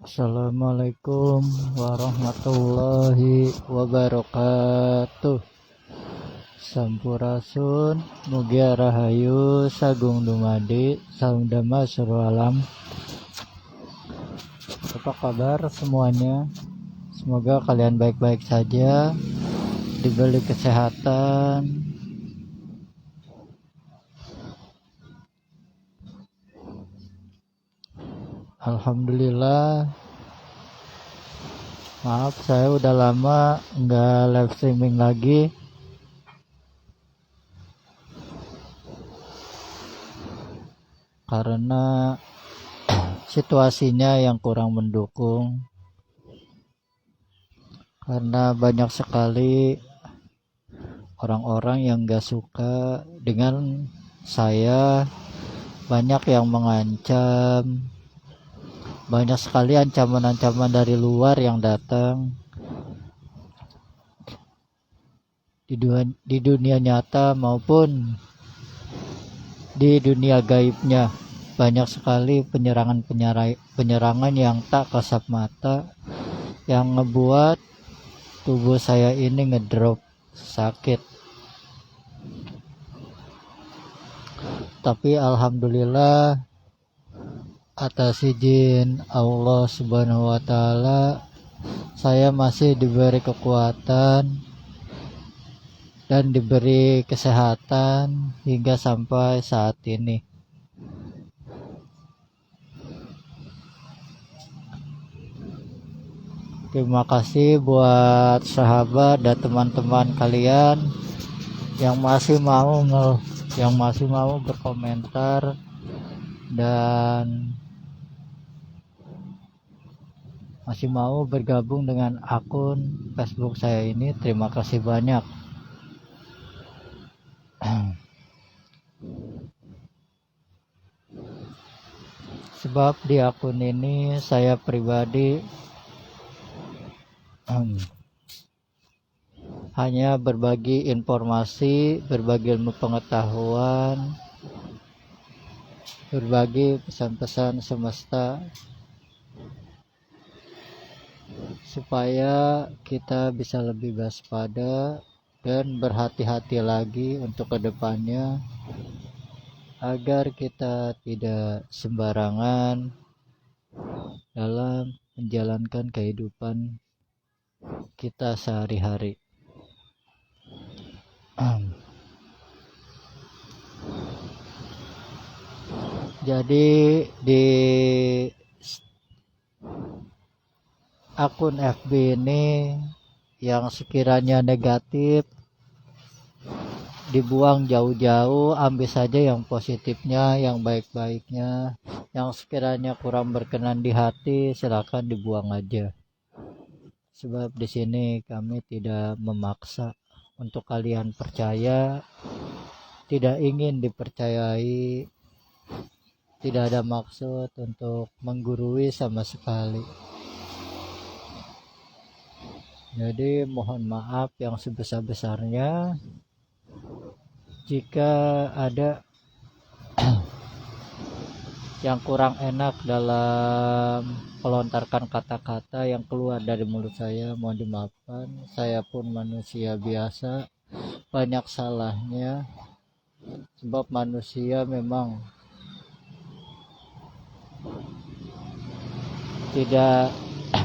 Assalamualaikum warahmatullahi wabarakatuh. Sampurasun mugia rahayu sagung dumadi saung dama seru alam. Apa kabar semuanya? Semoga kalian baik-baik saja, diberi kesehatan. Alhamdulillah. Maaf, saya udah lama nggak live streaming lagi. Karena situasinya yang kurang mendukung. Karena banyak sekali orang-orang yang gak suka dengan saya, banyak yang mengancam, banyak sekali ancaman-ancaman dari luar yang datang di dunia nyata maupun di dunia gaibnya. Banyak sekali penyerangan yang tak kasat mata yang ngebuat tubuh saya ini ngedrop sakit. Tapi alhamdulillah atas izin Allah Subhanahu wa taala saya masih diberi kekuatan dan diberi kesehatan hingga sampai saat ini. Terima kasih buat sahabat dan teman-teman kalian yang masih mau berkomentar dan masih mau bergabung dengan akun Facebook saya ini. Terima kasih banyak. Sebab di akun ini saya pribadi hanya berbagi informasi, berbagi ilmu pengetahuan, berbagi pesan-pesan semesta supaya kita bisa lebih waspada dan berhati-hati lagi untuk kedepannya, agar kita tidak sembarangan dalam menjalankan kehidupan kita sehari-hari. Jadi di akun FB ini yang sekiranya negatif dibuang jauh-jauh, ambil saja yang positifnya, yang baik-baiknya. Yang sekiranya kurang berkenan di hati silakan dibuang aja. Sebab di sini kami tidak memaksa untuk kalian percaya, tidak ingin dipercayai, tidak ada maksud untuk menggurui sama sekali. Jadi mohon maaf yang sebesar-besarnya jika ada yang kurang enak dalam melontarkan kata-kata yang keluar dari mulut saya, mohon dimaafkan. Saya pun manusia biasa, banyak salahnya, sebab manusia memang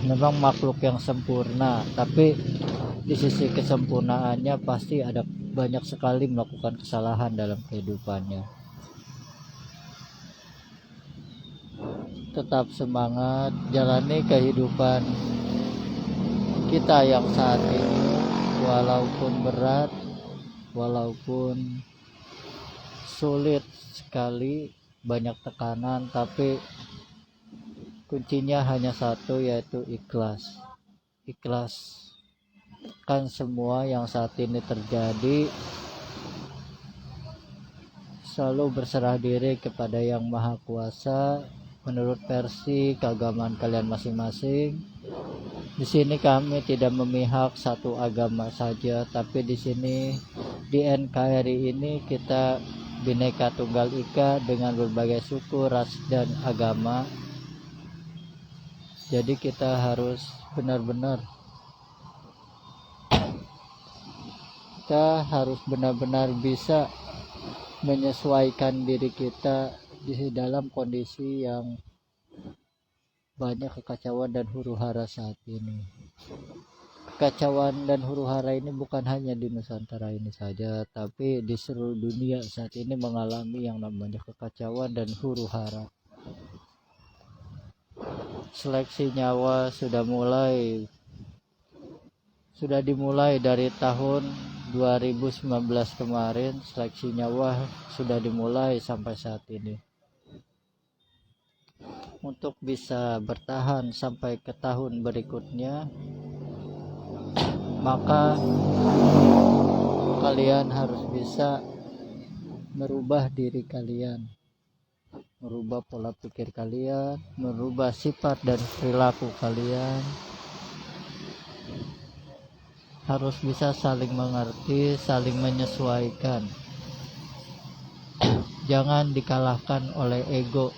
memang makhluk yang sempurna, tapi di sisi kesempurnaannya pasti ada banyak sekali melakukan kesalahan dalam kehidupannya. Tetap semangat jalani kehidupan kita yang saat ini, walaupun berat, walaupun sulit sekali, banyak tekanan, tapi kuncinya hanya satu, yaitu ikhlas. Ikhlaskan semua yang saat ini terjadi, selalu berserah diri kepada Yang Maha Kuasa menurut versi keagamaan kalian masing-masing. Di sini kami tidak memihak satu agama saja, tapi di sini di NKRI ini kita Bhinneka Tunggal Ika dengan berbagai suku, ras dan agama. Jadi kita harus benar-benar bisa menyesuaikan diri kita di dalam kondisi yang banyak kekacauan dan huru-hara saat ini. Kekacauan dan huru-hara ini bukan hanya di Nusantara ini saja, tapi di seluruh dunia saat ini mengalami yang namanya kekacauan dan huru-hara. Seleksi nyawa sudah dimulai dari tahun 2019 kemarin. Seleksi nyawa sudah dimulai sampai saat ini. Untuk bisa bertahan sampai ke tahun berikutnya, maka kalian harus bisa merubah diri kalian, merubah pola pikir kalian, merubah sifat dan perilaku kalian. Harus bisa saling mengerti, saling menyesuaikan. Jangan dikalahkan oleh ego.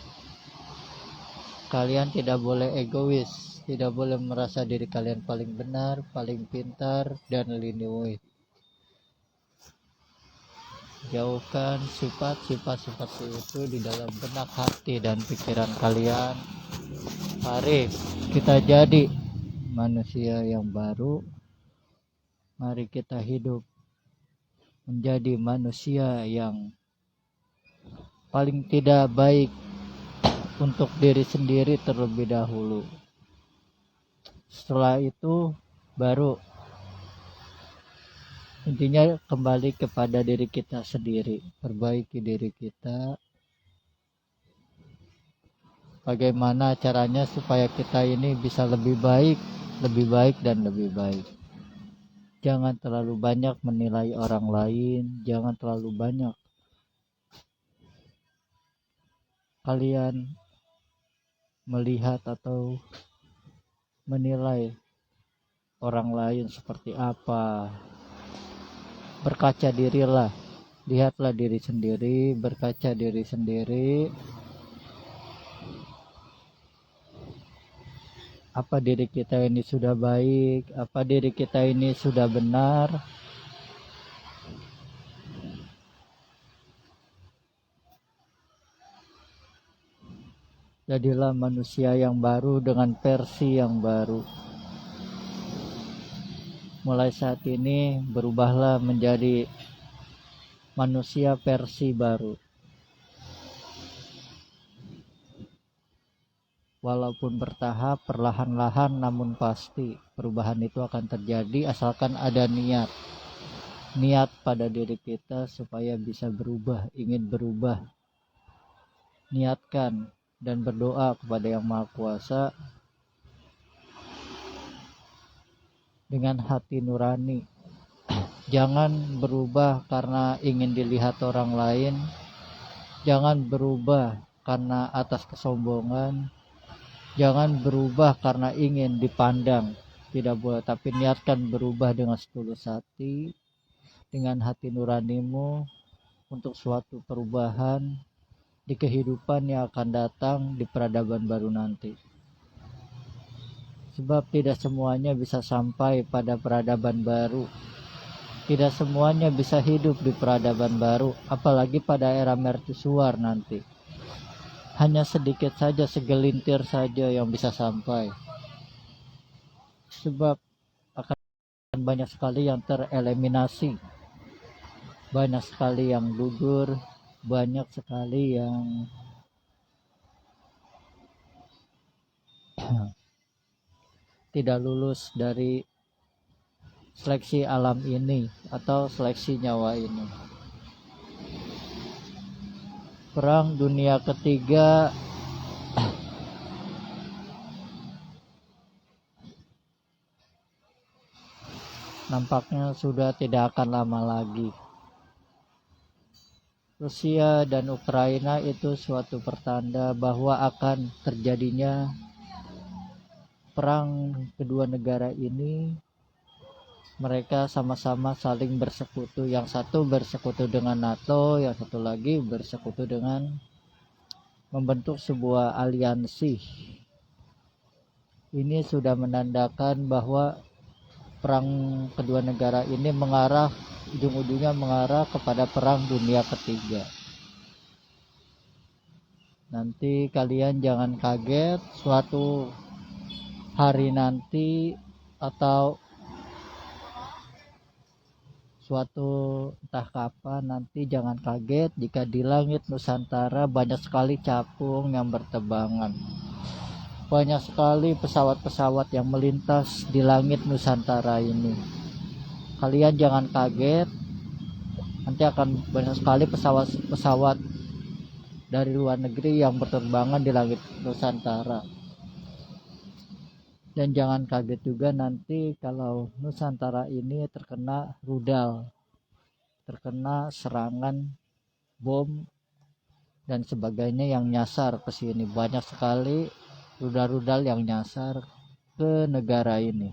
Kalian tidak boleh egois, tidak boleh merasa diri kalian paling benar, paling pintar, dan liniui. Jauhkan sifat-sifat seperti itu di dalam benak hati dan pikiran kalian. Mari kita jadi manusia yang baru. Mari kita hidup menjadi manusia yang paling tidak baik untuk diri sendiri terlebih dahulu. Setelah itu baru intinya kembali kepada diri kita sendiri, perbaiki diri kita. Bagaimana caranya supaya kita ini bisa lebih baik dan lebih baik. Jangan terlalu banyak menilai orang lain, jangan terlalu banyak kalian melihat atau menilai orang lain seperti apa. Berkaca dirilah, lihatlah diri sendiri, berkaca diri sendiri. Apa diri kita ini sudah baik, apa diri kita ini sudah benar. Jadilah manusia yang baru dengan versi yang baru. Mulai saat ini berubahlah menjadi manusia versi baru. Walaupun bertahap, perlahan-lahan, namun pasti perubahan itu akan terjadi asalkan ada niat pada diri kita supaya bisa berubah, ingin berubah. Niatkan dan berdoa kepada Yang Maha Kuasa dengan hati nurani. Jangan berubah karena ingin dilihat orang lain, jangan berubah karena atas kesombongan, jangan berubah karena ingin dipandang, tidak boleh. Tapi niatkan berubah dengan setulus hati, dengan hati nuranimu untuk suatu perubahan di kehidupan yang akan datang di peradaban baru nanti. Sebab tidak semuanya bisa sampai pada peradaban baru, tidak semuanya bisa hidup di peradaban baru, apalagi pada era mercusuar nanti. Hanya sedikit saja, segelintir saja yang bisa sampai. Sebab akan banyak sekali yang tereliminasi, banyak sekali yang gugur, banyak sekali yang tidak lulus dari seleksi alam ini atau seleksi nyawa ini. Perang Dunia Ketiga nampaknya sudah tidak akan lama lagi. Rusia dan Ukraina itu suatu pertanda bahwa akan terjadinya perang kedua negara ini. Mereka sama-sama saling bersekutu. Yang satu bersekutu dengan NATO, yang satu lagi bersekutu dengan membentuk sebuah aliansi ini sudah menandakan bahwa perang kedua negara ini ujung-ujungnya mengarah kepada perang dunia ketiga. Nanti kalian jangan kaget suatu hari nanti atau suatu entah kapan nanti, jangan kaget jika di langit Nusantara banyak sekali capung yang berterbangan. Banyak sekali pesawat-pesawat yang melintas di langit Nusantara ini. Kalian jangan kaget, nanti akan banyak sekali pesawat-pesawat dari luar negeri yang berterbangan di langit Nusantara. Dan jangan kaget juga nanti kalau Nusantara ini terkena rudal, terkena serangan bom dan sebagainya yang nyasar ke sini. Banyak sekali rudal-rudal yang nyasar ke negara ini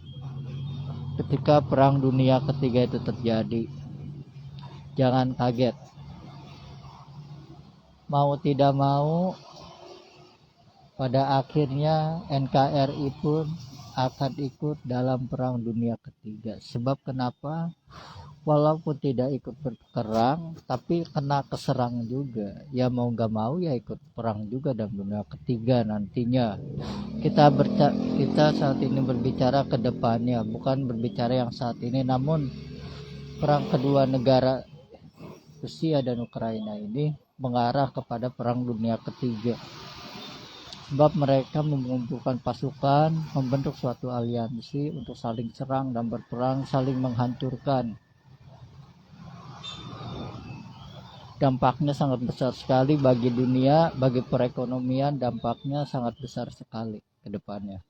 ketika perang dunia ketiga itu terjadi. Jangan kaget. Mau tidak mau, pada akhirnya NKRI pun akan ikut dalam perang dunia ketiga. Sebab kenapa? Walaupun tidak ikut berperang, tapi kena keserang juga. Ya mau gak mau ya ikut perang juga dalam dunia ketiga nantinya. Kita saat ini berbicara ke depannya, bukan berbicara yang saat ini. Namun perang kedua negara Rusia dan Ukraina ini mengarah kepada perang dunia ketiga. Sebab mereka mengumpulkan pasukan, membentuk suatu aliansi untuk saling serang dan berperang, saling menghancurkan. Dampaknya sangat besar sekali bagi dunia, bagi perekonomian, dampaknya sangat besar sekali ke depannya.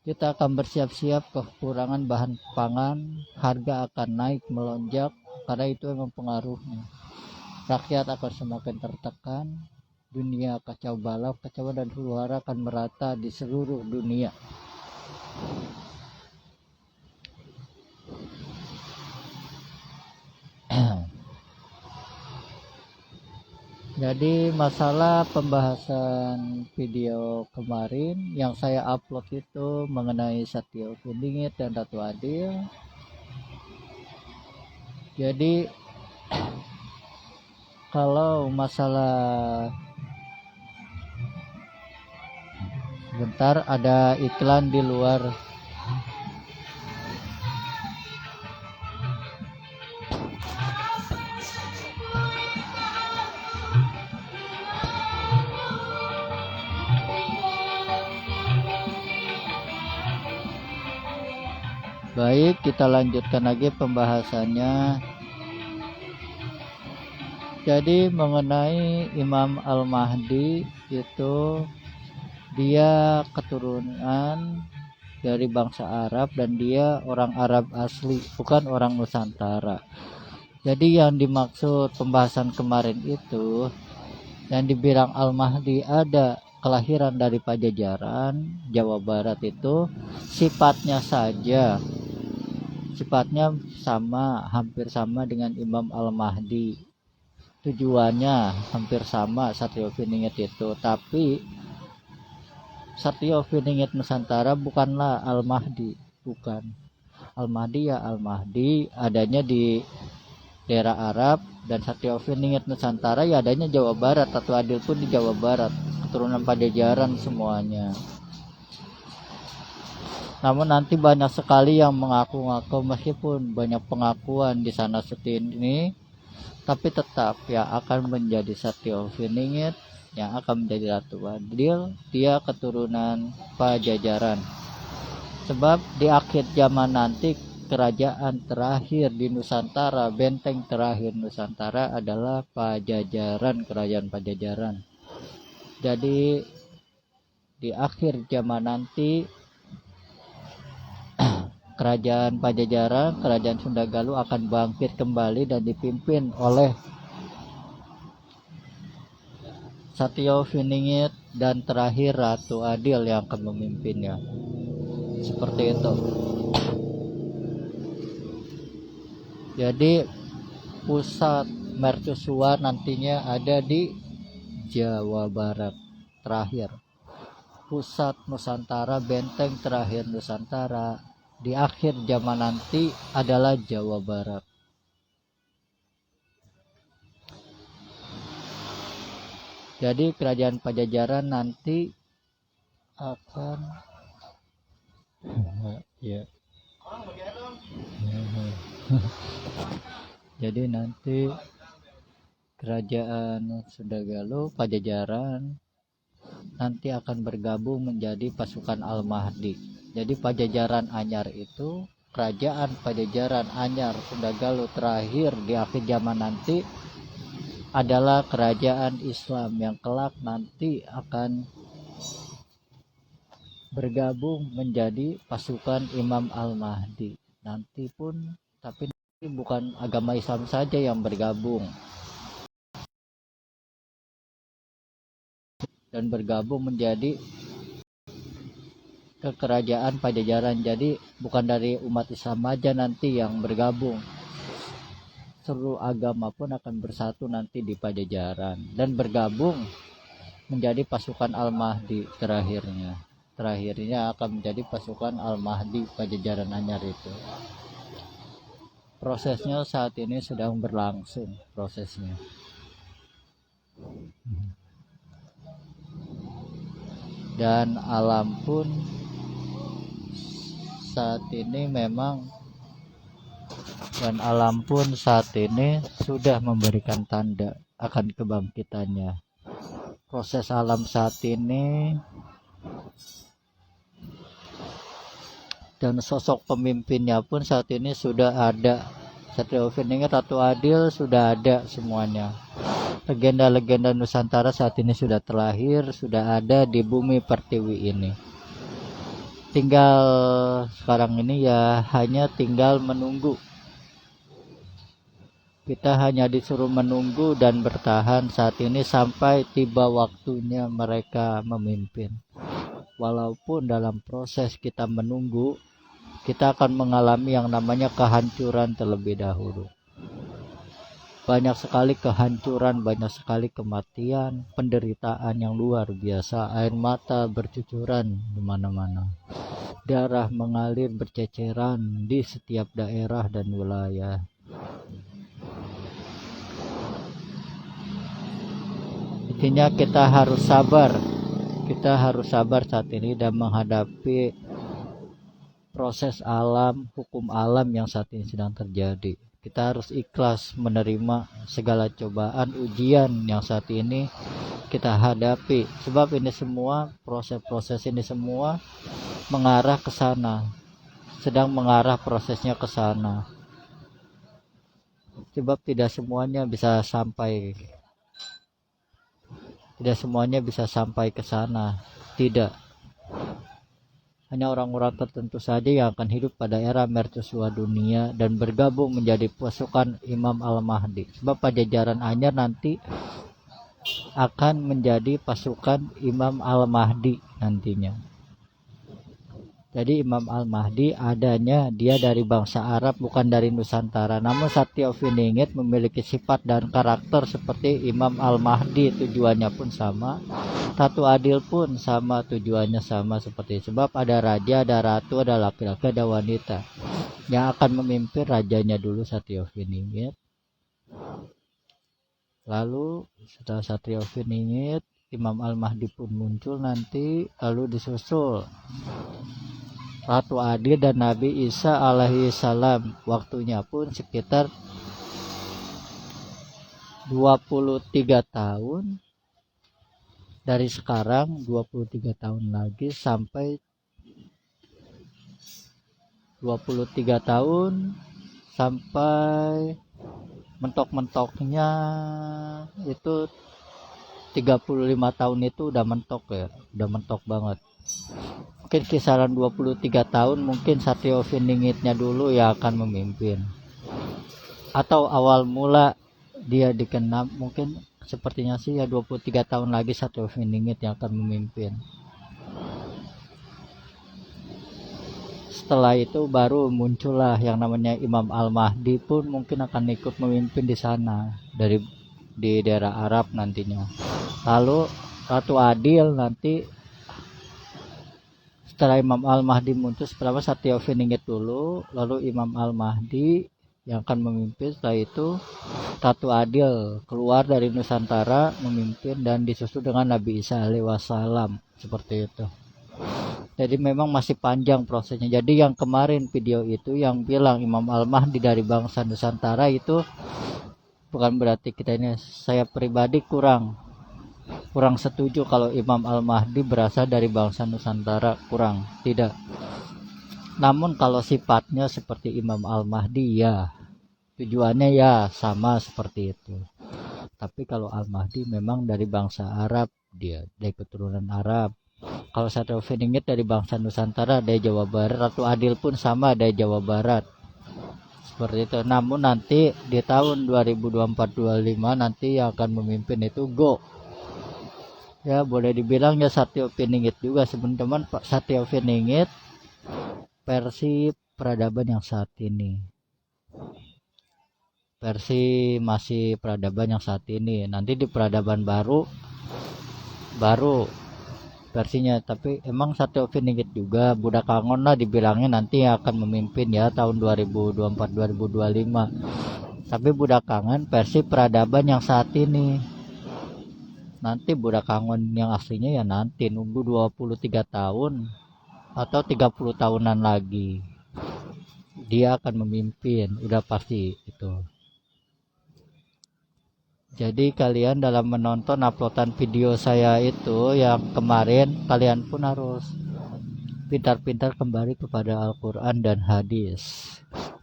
Kita akan bersiap-siap kekurangan bahan pangan, harga akan naik melonjak, karena itu memang pengaruhnya. Rakyat akan semakin tertekan, dunia kacau balau, kacau dan huru-hara akan merata di seluruh dunia. Jadi masalah pembahasan video kemarin yang saya upload itu mengenai Satrio Findingit dan Ratu Adil. Jadi kalau masalah, sebentar ada iklan di luar. Baik, kita lanjutkan lagi pembahasannya. Jadi mengenai Imam Al-Mahdi itu, dia keturunan dari bangsa Arab dan dia orang Arab asli, bukan orang Nusantara. Jadi yang dimaksud pembahasan kemarin itu, yang dibilang Al-Mahdi ada kelahiran dari Pajajaran, Jawa Barat itu, sifatnya sama, hampir sama dengan Imam Al-Mahdi. Tujuannya hampir sama, Satrio Findingit itu. Tapi Satrio Findingit Nusantara bukanlah Al-Mahdi, bukan. Al-Mahdi ya Al-Mahdi adanya di daerah Arab, dan Satrio Findingit Nusantara ya adanya Jawa Barat. Ratu Adil pun di Jawa Barat, keturunan Pajajaran semuanya. Namun nanti banyak sekali yang mengaku-ngaku, meskipun banyak pengakuan di sana seperti ini, tapi tetap ya akan menjadi Satrio Findingit, yang akan menjadi Ratu Adil, dia keturunan Pajajaran. Sebab di akhir zaman nanti kerajaan terakhir di Nusantara, benteng terakhir Nusantara adalah Pajajaran, kerajaan Pajajaran. Jadi di akhir zaman nanti kerajaan Pajajaran, kerajaan Sunda Galuh akan bangkit kembali dan dipimpin oleh Satrio Findingit dan terakhir Ratu Adil yang akan memimpinnya. Seperti itu. Jadi pusat mercusuar nantinya ada di Jawa Barat terakhir. pusat Nusantara, benteng terakhir Nusantara di akhir zaman nanti adalah Jawa Barat. Jadi kerajaan Pajajaran nanti akan ya. Jadi nanti kerajaan Sunda Galuh Pajajaran nanti akan bergabung menjadi pasukan Al-Mahdi. Jadi Pajajaran Anyar itu kerajaan Pajajaran Anyar Sunda Galuh terakhir di akhir zaman nanti adalah kerajaan Islam yang kelak nanti akan bergabung menjadi pasukan Imam Al-Mahdi. Nanti pun, tapi bukan agama Islam saja yang bergabung, dan bergabung menjadi ke kerajaan Pajajaran. Jadi bukan dari umat Islam aja nanti yang bergabung, seluruh agama pun akan bersatu nanti di Pajajaran dan bergabung menjadi pasukan Al-Mahdi terakhirnya akan menjadi pasukan Al-Mahdi Pajajaran Anyar itu. Prosesnya saat ini sedang berlangsung prosesnya. Dan alam pun saat ini sudah memberikan tanda akan kebangkitannya. Proses alam saat ini dan sosok pemimpinnya pun saat ini sudah ada. Satrio Beringit, Ratu Adil sudah ada semuanya. Legenda-legenda Nusantara saat ini sudah terlahir, sudah ada di bumi pertiwi ini. Tinggal sekarang ini ya hanya tinggal menunggu. Kita hanya disuruh menunggu dan bertahan saat ini sampai tiba waktunya mereka memimpin. Walaupun dalam proses kita menunggu, kita akan mengalami yang namanya kehancuran terlebih dahulu. Banyak sekali kehancuran, banyak sekali kematian, penderitaan yang luar biasa, air mata bercucuran di mana-mana. Darah mengalir berceceran di setiap daerah dan wilayah. Intinya kita harus sabar saat ini dan menghadapi proses alam, hukum alam yang saat ini sedang terjadi. Kita harus ikhlas menerima segala cobaan, ujian yang saat ini kita hadapi. Sebab ini semua, proses ini semua mengarah ke sana. Sedang mengarah prosesnya ke sana. Sebab tidak semuanya bisa sampai ke sana. Tidak. Hanya orang-orang tertentu saja yang akan hidup pada era mercusuar dunia dan bergabung menjadi pasukan Imam Al-Mahdi. Sebab Pajajaran Anyar nanti akan menjadi pasukan Imam Al-Mahdi nantinya. Jadi Imam Al-Mahdi adanya dia dari bangsa Arab, bukan dari Nusantara. Namun Satrio Beringit memiliki sifat dan karakter seperti Imam Al-Mahdi, tujuannya pun sama. Ratu Adil pun sama, tujuannya sama seperti itu. Sebab ada raja, ada ratu, ada laki-laki, ada wanita. Yang akan memimpin rajanya dulu Satrio Beringit. Lalu setelah Satrio Beringit, Imam Al-Mahdi pun muncul nanti, lalu disusul Ratu Adil dan Nabi Isa alaihi salam. Waktunya pun sekitar 23 tahun dari sekarang, 23 tahun lagi sampai 23 tahun sampai mentok-mentoknya itu 35 tahun itu udah mentok ya, udah mentok banget. Mungkin kisaran 23 tahun mungkin Satrio Beringitnya dulu yang akan memimpin. Atau awal mula dia dikenal, mungkin sepertinya sih ya 23 tahun lagi Satrio Beringit yang akan memimpin. Setelah itu baru muncullah yang namanya Imam Al-Mahdi pun mungkin akan ikut memimpin di sana di daerah Arab nantinya. Lalu Ratu Adil nanti setelah Imam Al-Mahdi muncul, pertama Satya Wingit dulu, lalu Imam Al-Mahdi yang akan memimpin. Setelah itu Ratu Adil keluar dari Nusantara memimpin, dan disusul dengan Nabi Isa alaihi wassalam, seperti itu. Jadi memang masih panjang prosesnya. Jadi yang kemarin video itu yang bilang Imam Al-Mahdi dari bangsa Nusantara itu bukan berarti kita ini, saya pribadi kurang setuju kalau Imam Al-Mahdi berasal dari bangsa Nusantara, kurang, tidak. Namun kalau sifatnya seperti Imam Al-Mahdi, ya tujuannya ya sama seperti itu. Tapi kalau Al-Mahdi memang dari bangsa Arab, dia dari keturunan Arab. Kalau Satya Wingit dari bangsa Nusantara, dari Jawa Barat. Ratu Adil pun sama, dari Jawa Barat, seperti itu. Namun nanti di tahun 2024-25 nanti yang akan memimpin itu Go. Ya boleh dibilang ya Satya Wingit juga teman-teman. Pak Satya Wingit versi peradaban yang saat ini, versi masih peradaban yang saat ini. Nanti di peradaban baru versinya. Tapi emang Satya Wingit juga Buddha Kangon lah dibilangnya nanti akan memimpin ya tahun 2024-2025. Tapi Buddha Kangen versi peradaban yang saat ini. Nanti Buddha Kangen yang aslinya ya nanti nunggu 23 tahun atau 30 tahunan lagi dia akan memimpin, udah pasti itu. Jadi kalian dalam menonton uploadan video saya itu yang kemarin, kalian pun harus pintar-pintar kembali kepada Al-Quran dan hadis.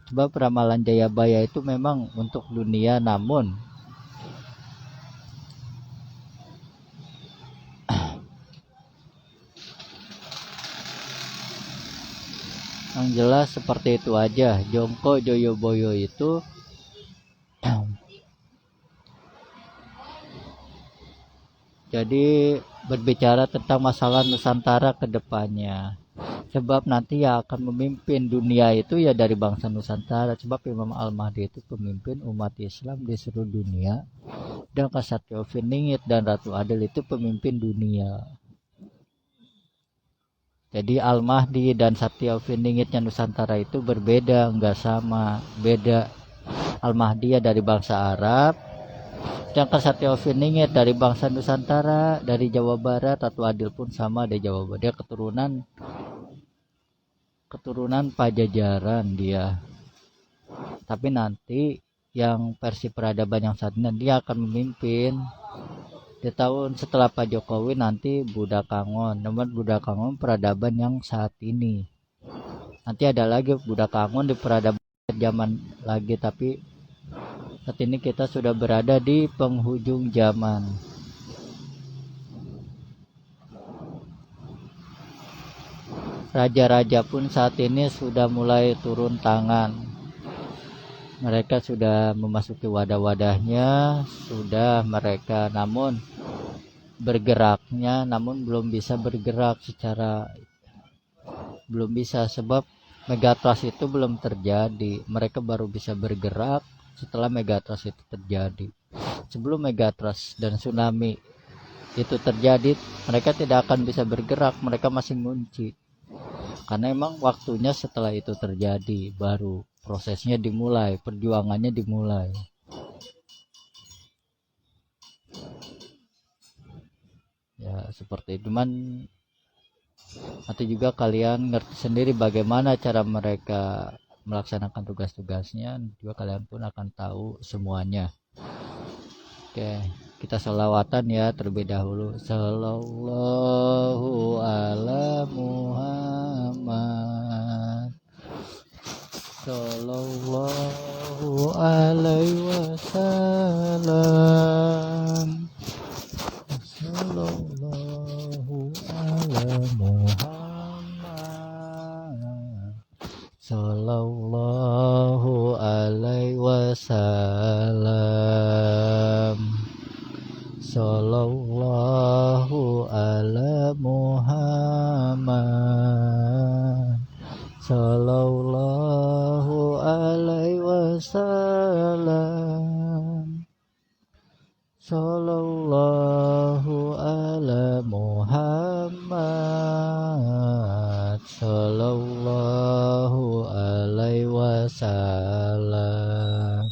Sebab ramalan Jayabaya itu memang untuk dunia, namun yang jelas seperti itu aja. Jongko Joyoboyo itu jadi berbicara tentang masalah Nusantara ke depannya. Sebab nanti yang akan memimpin dunia itu ya dari bangsa Nusantara. Sebab Imam Al-Mahdi itu pemimpin umat Islam di seluruh dunia. Dan Satya Wingit dan Ratu Adil itu pemimpin dunia. Jadi Al-Mahdi dan Satya Wingitnya Nusantara itu berbeda, enggak sama, beda. Al-Mahdi ya dari bangsa Arab, sedangkan Satya Wingit dari bangsa Nusantara, dari Jawa Barat. Ratu Adil pun sama dari Jawa Barat. Dia keturunan Pajajaran dia. Tapi nanti yang versi peradaban yang saat ini dia akan memimpin di tahun setelah Pak Jokowi nanti Buddha Kangon. Namun Buddha Kangon peradaban yang saat ini. Nanti ada lagi Buddha Kangon di peradaban zaman lagi, tapi saat ini kita sudah berada di penghujung zaman. Raja-raja pun saat ini sudah mulai turun tangan. Mereka sudah memasuki wadah-wadahnya, sudah mereka namun bergeraknya, namun belum bisa bergerak secara, belum bisa sebab Megatrust itu belum terjadi. Mereka baru bisa bergerak setelah Megatrust itu terjadi. Sebelum Megatrust dan tsunami itu terjadi, mereka tidak akan bisa bergerak, mereka masih ngunci. Karena emang waktunya setelah itu terjadi, baru prosesnya dimulai, perjuangannya dimulai. Ya seperti itu. Nanti juga kalian ngerti sendiri bagaimana cara mereka melaksanakan tugas-tugasnya, juga kalian pun akan tahu semuanya. Oke, kita sholawatan ya terlebih dahulu. Sallallahu ala Muhammad, sallallahu alaihi wasallam, sallallahu ala Muhammad, sallallahu alaihi wasallam, sallallahu ala Muhammad, sallallahu alaihi wasallam, sallallahu ala Muhammad, wasallam.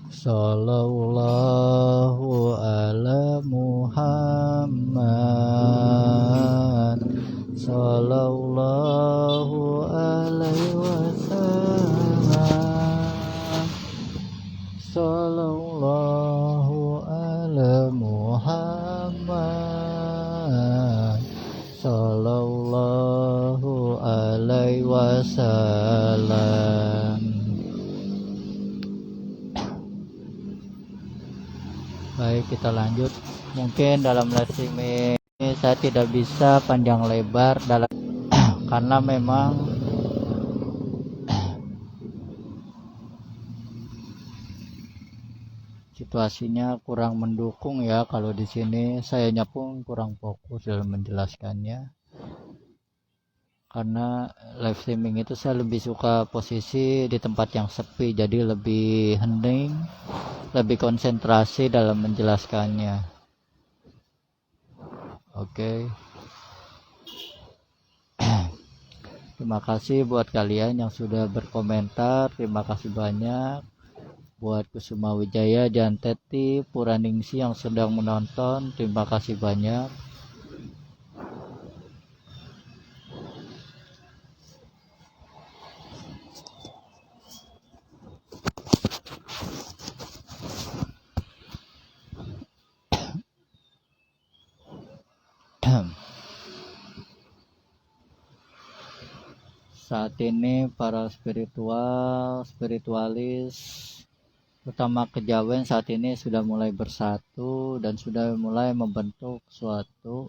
Sallallahu ala Muhammad. Sallallahu alaihi wasallam. Sallallahu ala Muhammad. Sallallahu alaihi wasallam. Baik, kita lanjut. Mungkin dalam live streaming ini saya tidak bisa panjang lebar dalam karena memang situasinya kurang mendukung ya. Kalau di sini sayanya pun kurang fokus dalam menjelaskannya. Karena live streaming itu saya lebih suka posisi di tempat yang sepi, jadi lebih hening, lebih konsentrasi dalam menjelaskannya. Oke. Terima kasih buat kalian yang sudah berkomentar. Terima kasih banyak buat Kusuma Wijaya, Janteti, Puraningsi yang sedang menonton. Terima kasih banyak. Saat ini para spiritualis utama kejawen saat ini sudah mulai bersatu dan sudah mulai membentuk suatu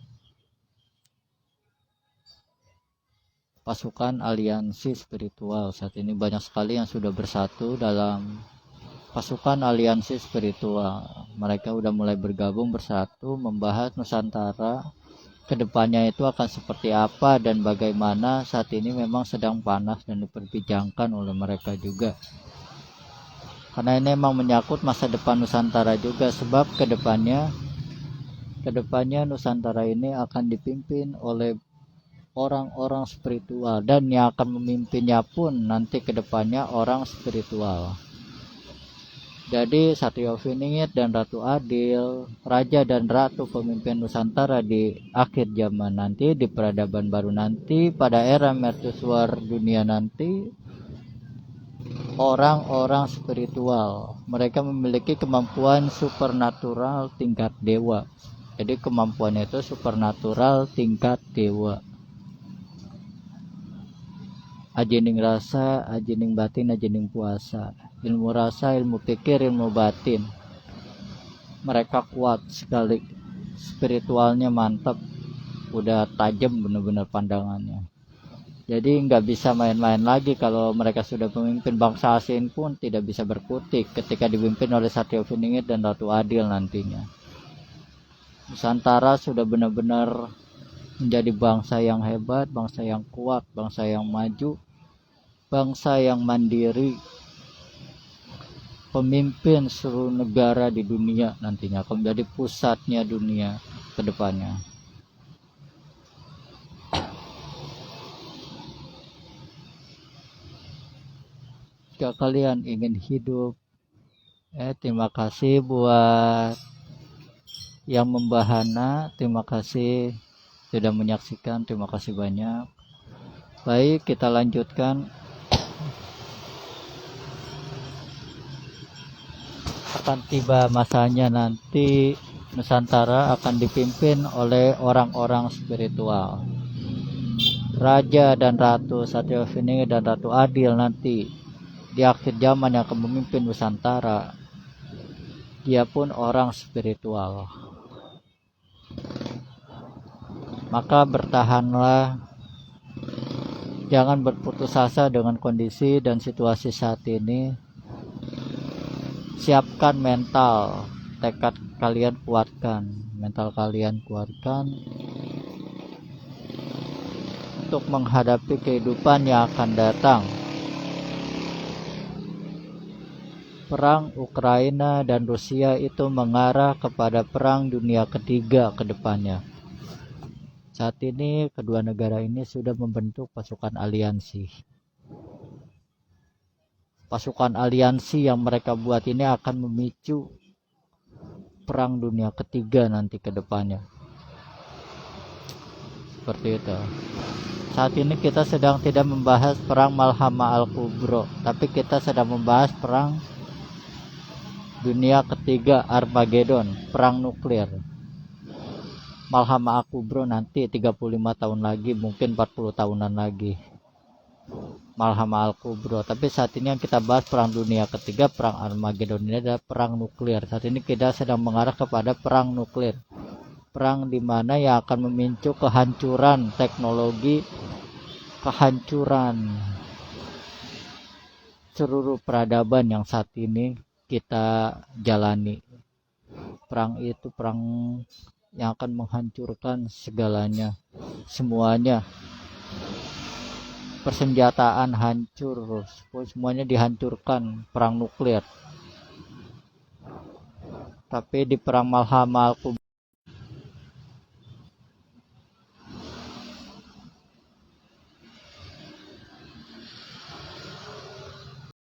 pasukan aliansi spiritual. Saat ini banyak sekali yang sudah bersatu dalam pasukan aliansi spiritual. Mereka sudah mulai bergabung bersatu membahas Nusantara kedepannya itu akan seperti apa dan bagaimana. Saat ini memang sedang panas dan diperbincangkan oleh mereka juga, karena ini memang menyangkut masa depan Nusantara juga. Sebab kedepannya Nusantara ini akan dipimpin oleh orang-orang spiritual, dan yang akan memimpinnya pun nanti kedepannya orang spiritual. Jadi Satrio Viningit dan Ratu Adil, Raja dan Ratu pemimpin Nusantara di akhir zaman nanti, di peradaban baru nanti, pada era mercusuar dunia nanti, orang-orang spiritual. Mereka memiliki kemampuan supernatural tingkat dewa. Jadi kemampuan itu supernatural tingkat dewa. Ajining rasa, ajining batin, ajining puasa. Ilmu rasa, ilmu pikir, ilmu batin. Mereka kuat sekali. Spiritualnya mantap. Udah tajam benar-benar pandangannya. Jadi nggak bisa main-main lagi. Kalau mereka sudah pemimpin bangsa asing pun tidak bisa berkutik ketika dipimpin oleh Satrio Viningit dan Ratu Adil nantinya. Nusantara sudah benar-benar menjadi bangsa yang hebat, bangsa yang kuat, bangsa yang maju, bangsa yang mandiri, pemimpin seluruh negara di dunia nantinya, akan menjadi pusatnya dunia ke depannya. Jika kalian ingin hidup, terima kasih buat yang membahana, terima kasih sudah menyaksikan, terima kasih banyak. Baik, kita lanjutkan. Akan tiba masanya nanti Nusantara akan dipimpin oleh orang-orang spiritual. Raja dan Ratu Satrio Viningit dan Ratu Adil nanti di akhir zaman yang akan memimpin Nusantara. Dia pun orang spiritual. Maka bertahanlah, jangan berputus asa dengan kondisi dan situasi saat ini. Siapkan mental, tekad kalian kuatkan, mental kalian kuatkan untuk menghadapi kehidupan yang akan datang. Perang Ukraina dan Rusia itu mengarah kepada perang dunia ketiga ke depannya. Saat ini kedua negara ini sudah membentuk pasukan aliansi. pasukan aliansi yang mereka buat ini akan memicu perang dunia ketiga nanti ke depannya. Seperti itu. Saat ini kita sedang tidak membahas perang Malhama Al-Kubro, tapi kita sedang membahas perang dunia ketiga Armageddon, perang nuklir. Malhama Al-Kubro nanti 35 tahun lagi, mungkin 40 tahunan lagi. Malhama Al-Kubro. Tapi saat ini yang kita bahas perang dunia ketiga, perang Armageddon ini adalah perang nuklir. Saat ini kita sedang mengarah kepada perang nuklir. Perang di mana yang akan memicu kehancuran teknologi, kehancuran seluruh peradaban yang saat ini kita jalani. Perang itu perang yang akan menghancurkan segalanya, semuanya. Persenjataan hancur, semuanya dihancurkan, perang nuklir. Tapi di perang Malhama Al-Kubro